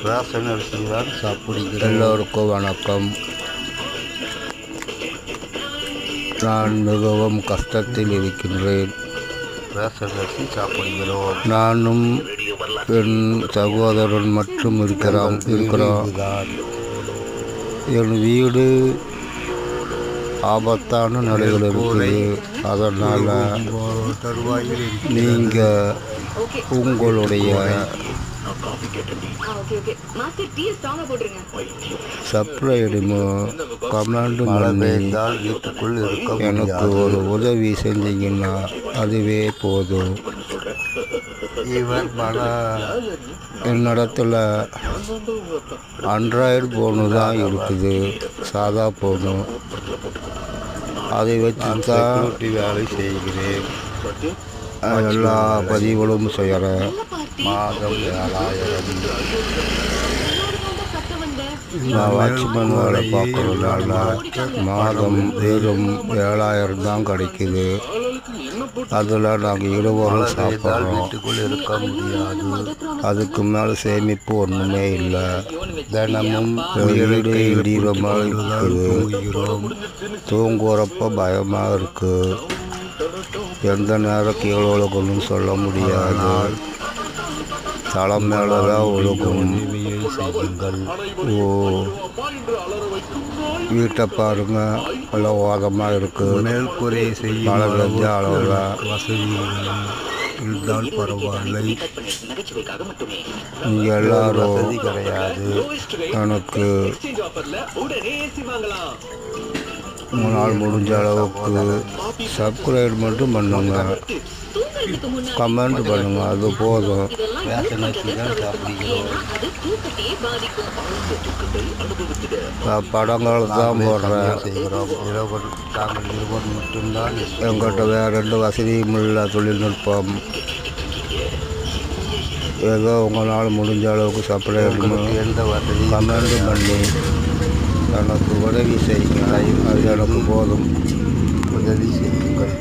Ration அரிசி தான் சாப்பிடுகிறோம். எல்லோருக்கும் வணக்கம். நான் மிகவும் கஷ்டத்தில் இருக்கின்றேன். ரேஷன் அரிசி சாப்பிடுகிறோம். நானும் என் சகோதரன் மட்டும் இருக்கிறோம். என் வீடு ஆபத்தான நிலையில் இருக்குது. அதனால் நீங்கள் உங்களுடைய சப்ஸ்கிரைபு கமெண்ட் பண்ணி வீட்டுக்குள் இருக்க எனக்கு ஒரு உதவி செஞ்சீங்கன்னா அதுவே போதும். என்னிடத்தில் ஆண்ட்ராய்டு ஃபோனு தான் இருக்குது, சாதா ஃபோனு. அதை வச்சு தான் வேலை செய்கிறேன். எல்லா பதிவுகளும் செய்கிறேன். மாதம் 7000. நான் வாட்ச்மேன் வேலை பார்க்குறதுனால மாதம் வெறும் 7000 தான் கிடைக்குது. அதில் நாங்கள் இருவரும் சாப்பிட்றோம். வீட்டுக்குள் இருக்க முடியாது. அதுக்கு மேலே சேமிப்பு ஒன்றுமே இல்லை. தினமும் வீடு இடிகிற மாதிரி இருக்குது. தூங்குறப்ப பயமாக இருக்குது. எந்த நேரம் கீழே ஒழுகணும்னு சொல்ல முடியாது. தலை மேலே தான் ஒழுகும். வீட்டை பாருங்க, எல்லாம் ஓரமாக இருக்குது. மேல்குறை செய்ய மழை பெஞ்ச அளவில் வசதி இருந்தால் பரவாயில்லை. இங்கே எல்லாரும் வசதி கிடையாது. எனக்கு உங்களால் முடிஞ்ச அளவுக்கு சப்ஸ்கிரைப் மட்டும் பண்ணுங்க, கமெண்ட் பண்ணுங்க, அது போதும். படங்கள் தான் போடுறேன். நாங்கள் இருவர் மட்டும்தான். எங்கிட்ட வேறு எந்த வசதியும் இல்லை. தொழில்நுட்பம் ஏதோ உங்களால் முடிஞ்ச அளவுக்கு சப்ஸ்கிரைப் எந்த வசதி கமெண்ட் பண்ணி எனக்கு உதவி செய்யுங்க. அது எனக்கு போதும். உதவி செய்யுங்கள்.